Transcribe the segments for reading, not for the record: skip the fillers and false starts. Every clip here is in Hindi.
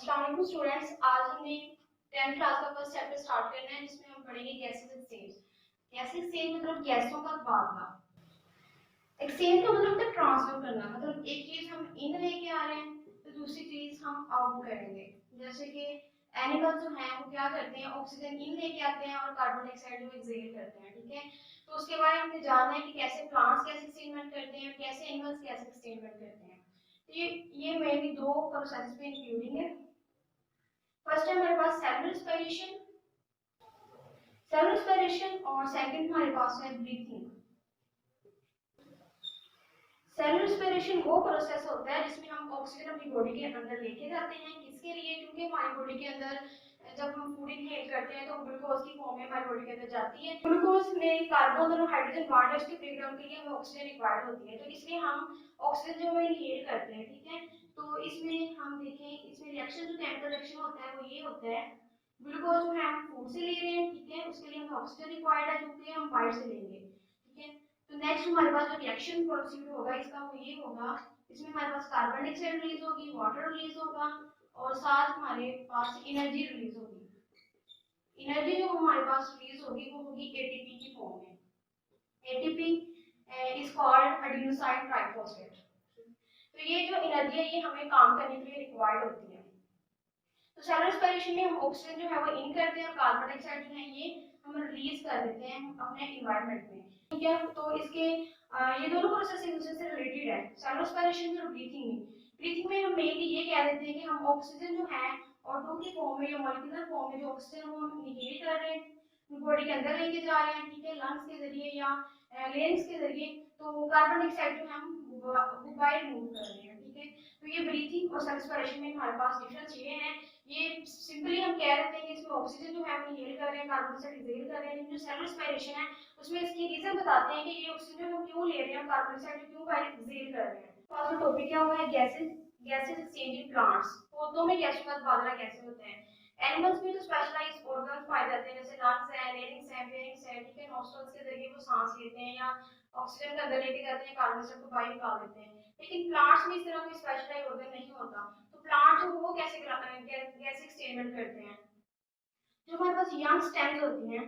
अस्सलाम वालेकुम स्टूडेंट्स, आज हमने 10th क्लास का फर्स्ट चैप्टर स्टार्ट करना है जिसमें हम पढ़ेंगे गैसेस एक्सचेंज। गैस एक्सचेंज मतलब गैसों का तबादला। एक्सचेंज का मतलब होता है ट्रांसफर करना, मतलब एक चीज हम इन लेके आ रहे हैं तो दूसरी चीज हम आउट करेंगे। जैसे कि एनिमल्स जो हैं वो क्या करते हैं, ऑक्सीजन इन लेके आते हैं और कार्बन डाइऑक्साइड जो एक्सहेल करते हैं, ठीक है। तो उसके बारे में हमने जानना है कि कैसे प्लांट्स गैस एक्सचेंजमेंट करते हैं, कैसे एनिमल्स गैस एक्सचेंजमेंट करते हैं। तो ये मेनली दो प्रोसेस पे इंक्लूडिंग है। फर्स्ट है हमारे पास सेल रेस्पिरेशन, और सेकंड हमारे पास है ब्रीथिंग। सेल रेस्पिरेशन वो प्रोसेस होता है जिसमें हम ऑक्सीजन अपनी बॉडी के अंदर लेके जाते हैं। किसके लिए? क्योंकि हमारी बॉडी के अंदर जब हम फूड इनहेल करते हैं तो ग्लूकोज की फॉर्म में हमारी बॉडी के अंदर जाती है। ग्लूकोज में कार्बन और हाइड्रोजन बॉन्ड है, उसके ब्रेकडाउन के लिए हमें ऑक्सीजन रिक्वायर्ड होती है, तो इसलिए हम ऑक्सीजन जो है इनहेल करते हैं, ठीक है। तो इसमें हम देखें, इसमें रिएक्शन जो केमिकल रिएक्शन होता है वो ये होता है, ग्लूकोज जो है हम फूड से ले रहे हैं, ठीक है, उसके लिए हमें ऑक्सीजन रिक्वायर्ड है जो कि हम बाहर से लेंगे, ठीक है। तो नेक्स्ट हमारे पास जो रिएक्शन प्रोसीड होगा इसका वो ये होगा, इसमें हमारे पास कार्बन डाइऑक्साइड रिलीज होगी, वाटर रिलीज होगा और साथ हमारे पास एनर्जी रिलीज होगी। एनर्जी जो हमारे पास रिलीज होगी वो होगी एटीपी की फॉर्म में। ATP is called adenosine triphosphate. तो ये जो एनर्जी है ये हमें काम करने के लिए रिक्वायर्ड होती है। तो सेल रेस्पिरेशन में हम ऑक्सीजन जो है वो इन करते हैं और कार्बन डाइऑक्साइड जो है ये हम रिलीज कर देते हैं अपने एनवायरनमेंट में, ठीक है। तो इसके ये दोनों प्रोसेस एक दूसरे से रिलेटेड है, सेल रेस्पिरेशन में और ब्रीथिंग में। ब्रीथिंग में हम मेनली ये कह देते हैं कि हम ऑक्सीजन जो है ऑटो की फॉर्म में या मॉलिक्यूलर फॉर्म में जो ऑक्सीजन वो हम इनहेल कर रहे हैं, बॉडी के अंदर लेके जा रहे हैं, ठीक है, लंग्स के जरिए या लेंस के जरिए। तो कार्बन डाइऑक्साइड जो है हम बाहर मूव कर रहे हैं, ठीक है। तो ये ब्रीथिंग और सेल रेस्पिरेशन में हमारे पास डिफरेंस ये है। ये सिंपली हम कह देते हैं कि इसमें ऑक्सीजन जो है हम इनहेल कर रहे हैं, कार्बन डाइऑक्साइड एक्सहेल कर रहे हैं, लेकिन जो सेल रेस्पिरेशन है उसमें इसकी रीजन बताते हैं कि ये ऑक्सीजन हम क्यों ले रहे हैं, कार्बन डाइऑक्साइड क्यों बाहर एक्सहेल कर रहे हैं। फर्स्ट जो टॉपिक क्या हुआ है, gases gases exchange in plants. पौधों में गैसों का तबादला कैसे होता है। एनिमल्स में तो स्पेशलाइज्ड ऑर्गन्स पाए जाते हैं, जैसे लंग्स है, लेरिंग्स है, फेरिंग्स है, ठीक है, नॉस्ट्रल्स के जरिए वो सांस लेते हैं या ऑक्सीजन का अंदर लेके जाते हैं, कार्बन डाइऑक्साइड को बाहर निकाल देते हैं। लेकिन प्लांट्स में इस तरह कोई स्पेशलाइज्ड ऑर्गन नहीं होता। तो प्लांट जो वो कैसे गैस एक्सचेंजमेंट करते हैं, जो हमारे पास यंग स्टेम्स होती हैं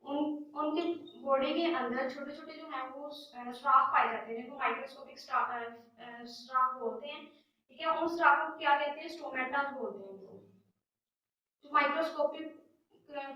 उनके बॉडी के अंदर छोटे छोटे जो है वो स्ट्राफ पाए जाते हैं, जिनको माइक्रोस्कोपिक स्ट्राफ बोलते हैं, ठीक है। उन स्ट्राफ को क्या कहते हैं, स्टोमेटा बोलते हैं उनको। जो माइक्रोस्कोपिक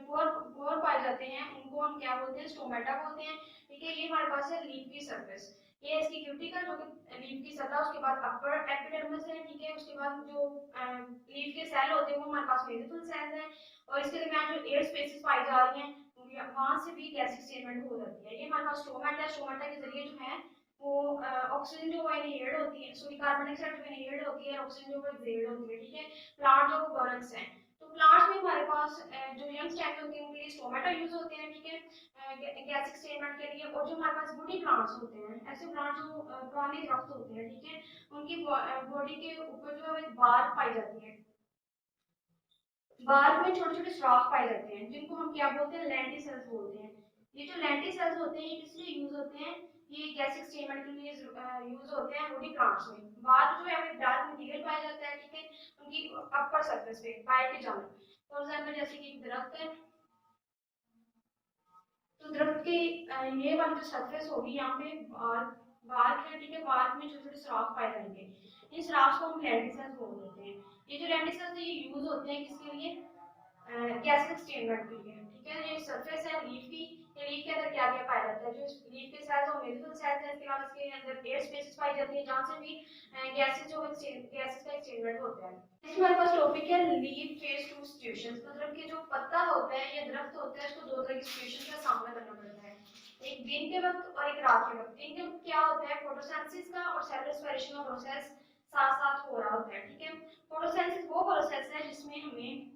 पोर पाए जाते हैं उनको हम क्या बोलते हैं, स्टोमेटा बोलते हैं, ठीक है। ये हमारे पास है लीफ की सरफेस, ये इसकी क्यूटिकल जो कि लीफ की सतह, उसके बाद अपर एपिडर्मिस है, ठीक है। उसके बाद जो लीफ के सेल होते हैं वो हमारे पास मेरिथल सेल्स हैं और इसके दरमियान जो एयर स्पेसेस पाई जा रही हैं वहां से भी गैस एक्सचेंजमेंट हो जाती है। ये हमारे पास स्टोमेटा है, स्टोमेटा के जरिए जो है वो ऑक्सीजन जो है इनहेल्ड होती है, सॉरी कार्बन डाइऑक्साइड जो इनहेल्ड होती है, ऑक्सीजन जो है एक्सहेल्ड होती है, ठीक है। प्लांट जो बर्ड्स हैं, तो प्लांट्स में हमारे पास जो यंग स्टेम होते हैं उनके लिए स्टोमेटा यूज होते हैं, ठीक है, गैस एक्सचेंजमेंट के लिए। और जो हमारे पास वुडी प्लांट्स होते हैं, ऐसे प्लांट जो पुराने दरख्त होते हैं, ठीक है, उनकी बॉडी के ऊपर जो है बार पाई जाती है, बार में छोटे छोटे स्ट्राफ पाए जाते हैं जिनको हम क्या बोलते हैं, लेंटिसेल्स बोलते हैं। ये जो लेंटिसेल्स होते हैं ये किस लिए यूज होते हैं, ये गैस एक्सचेंजमेंट के लिए यूज होते हैं वुडी प्लांट्स में। बार जो है हमें डार्क मटेरियल पाया जाता है, ठीक है, उनकी अपर सरफेस पे बाहर की जानब। फॉर एग्जांपल जैसे कि एक दरख्त है, तो दरख्त की ये वाली जो सरफेस होगी यहाँ पे बार है, ठीक है, बार में छोटे छोटे स्राफ पाए जाएंगे, इन स्राफ को हम लेंटिसेल्स बोल देते हैं। ये जो लेंटिसेल्स है ये यूज होते हैं किसके लिए, गैस एक्सचेंजमेंट के लिए, ठीक है। ये सरफेस है लीफ की, ये लीफ के अंदर क्या क्या पाया जाता है, जो लीफ के सेल्स और मेरिथल सेल्स हैं, इसके अलावा इसके अंदर एयर स्पेसेस पाई जाती है जहां से भी गैसेस जो गैसेस का एक्सचेंजमेंट होता है। इसमें हमारे पास टॉपिक है लीफ फेज टू सिचुएशंस, मतलब कि जो पत्ता होता है या दरख्त होता है उसको दो तरह की सिचुएशन का सामना करना पड़ता है, एक दिन के वक्त और एक रात के वक्त। दिन के वक्त क्या होता है, फोटोसिंथेसिस का और सेल रेस्पिरेशन का प्रोसेस साथ साथ हो रहा होता है, ठीक है। फोटोसिंथेसिस वो प्रोसेस है जिसमें हमें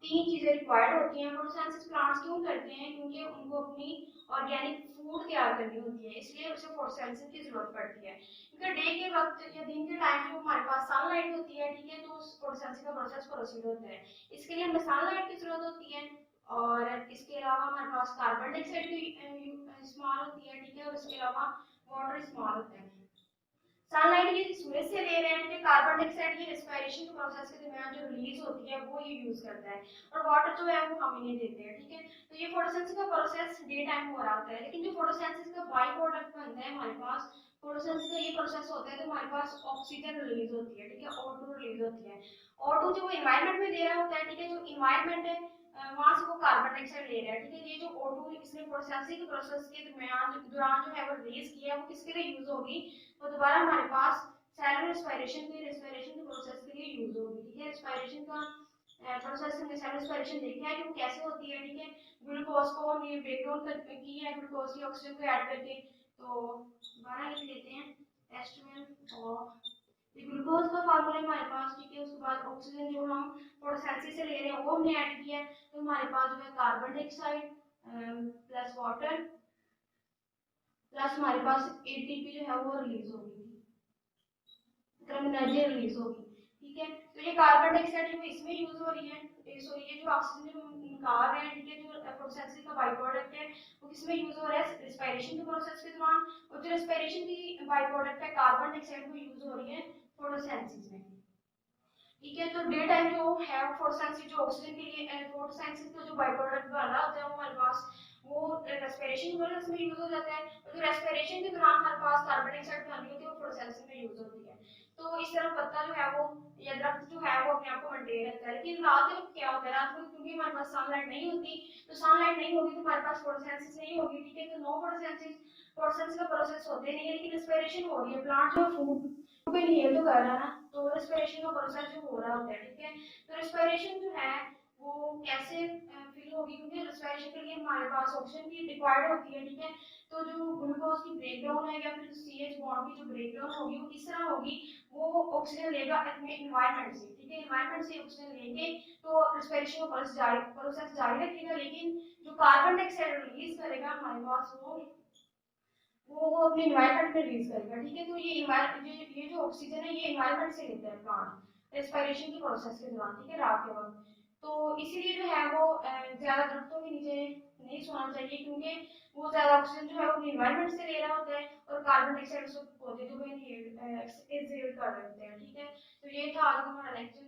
तीन चीजें रिक्वायर्ड होती हैं। फोटोसिंथेसिस प्लांट्स क्यों करते हैं, क्योंकि उनको अपनी ऑर्गेनिक फूड तैयार करनी होती है, इसलिए उसे फोटोसिंथेसिस की जरूरत पड़ती है। क्योंकि डे के वक्त या दिन के टाइम जो हमारे पास सनलाइट होती है, ठीक है, तो उस फोटोसिंथेसिस का प्रोसेस प्रोसीड होता है। इसके लिए हमें सनलाइट की जरूरत होती है और इसके अलावा हमारे पास कार्बन डाइऑक्साइड की इस्तेमाल होती है, ठीक है, और इसके अलावा वाटर इस्तेमाल होता है। सनलाइट ये सूरज से ले रहे हैं, ठीक है, कार्बन कार्बन डाइऑक्साइड ये रेस्पिरेशन के प्रोसेस के दरमियान जो रिलीज होती है वो ये यूज करता है, और वाटर जो है वो हम इन्हें देते हैं, ठीक है। तो ये फोटोसिंथेसिस का प्रोसेस डे टाइम हो रहा होता है, लेकिन जो फोटोसिंथेसिस का बाई प्रोडक्ट बनता है हमारे पास, फोटोसिंथेसिस का ये प्रोसेस होता है तो हमारे पास ऑक्सीजन रिलीज होती है, ठीक है, O2 रिलीज होती है। O2 जो एनवायरनमेंट में दे रहा होता है, ठीक है, जो एनवायरनमेंट है वहां से वो कार्बन डाइऑक्साइड ले रहा है, ठीक है। ये जो O2 इसने प्रोसेसिंग के प्रोसेस के दौरान जो है वो रिलीज किया है, वो किसके लिए यूज होगी, वो दोबारा हमारे पास सेलुलर रेस्पिरेशन के प्रोसेस के लिए यूज होगी, ठीक है। रेस्पिरेशन का प्रोसेस हमने सेलुलर रेस्पिरेशन देखा है कि वो कैसे होती है, ठीक है। ग्लूकोज को हमने ब्रेक डाउन की है, ग्लूकोज की ऑक्सीजन को ऐड करके, तो दोबारा लिख लेते हैं H2N और ग्लूकोज का फार्मूला हमारे पास, ठीक है। उसके बाद ऑक्सीजन जो हम फोटोसिंथेसिस से ले रहे हैं वो हमने ऐड किया है, तो हमारे पास जो है carbon dioxide plus water plus हमारे पास एटीपी जो है वो रिलीज होगी, एनर्जी रिलीज होगी, ठीक है। तो ये कार्बन डाइऑक्साइड जो इसमें यूज हो रही है, सॉरी ये जो ऑक्सीजन जो हम निकाल रहे हैं, ठीक है, जो प्रोसेसिंग का बाई प्रोडक्ट है वो किसमें यूज हो रहा है, रेस्पिरेशन के प्रोसेस के दौरान, और जो रेस्पिरेशन की बाई प्रोडक्ट है कार्बन डाइऑक्साइड वो यूज हो रही है फोटोसिंथेसिस में, ठीक है। तो डे टाइम जो है फोटोसिंथेसिस जो ऑक्सीजन के लिए फोटोसिंथेसिस का जो बाय प्रोडक्ट बन रहा होता है वो हमारे पास वो रेस्पिरेशन प्रोसेस में यूज हो जाता है, और जो रेस्पिरेशन के दौरान हमारे पास कार्बन डाइऑक्साइड बन रही होती है वो फोटोसिंथेसिस में यूज होती है। तो इस तरह पत्ता जो है वो या दरख्त जो है वो अपने आप को मेंटेन रखता है, लेकिन रात में क्या होता है, रात में क्योंकि हमारे पास सनलाइट नहीं होती, तो सनलाइट नहीं होगी तो हमारे पास फोटोसिंथेसिस नहीं होगी, ठीक है। तो नो फोटोसिंथेसिस का प्रोसेस होते नहीं है, लेकिन रेस्पिरेशन हो रही है, प्लांट जो फूड पे इनहेल तो कर रहा है ना, तो रेस्पिरेशन का प्रोसेस जो हो रहा होता है, ठीक है। तो रेस्पिरेशन जो है वो कैसे फील होगी, क्योंकि रेस्पिरेशन के लिए हमारे पास ऑक्सीजन की रिक्वायर्ड होती है, ठीक है। तो जो ग्लूकोज की ब्रेकडाउन है या फिर CH बॉन्ड की जो ब्रेकडाउन होगी वो किस तरह होगी, वो ऑक्सीजन लेगा अपने एनवायरनमेंट से, ठीक है, एनवायरनमेंट से ऑक्सीजन लेके तो रेस्पिरेशन का प्रोसेस जारी रखेगा, लेकिन जो कार्बन डाइऑक्साइड रिलीज करेगा हमारे पास वो अपने एनवायरनमेंट में रिलीज करेगा, ठीक है। तो ये जो ऑक्सीजन है ये एनवायरनमेंट से लेता है प्लांट रेस्पिरेशन के प्रोसेस के दौरान, ठीक है, रात के वक्त। तो इसीलिए जो है वो ज्यादा दरख्तों के नीचे नहीं सोना चाहिए, क्योंकि वो ज्यादा ऑक्सीजन जो है वो एनवायरनमेंट से ले रहा होता है और कार्बन डाइऑक्साइड उसको पौधे जो है इनहेल कर रहे होते हैं, ठीक है। तो ये था आज का हमारा लेक्चर।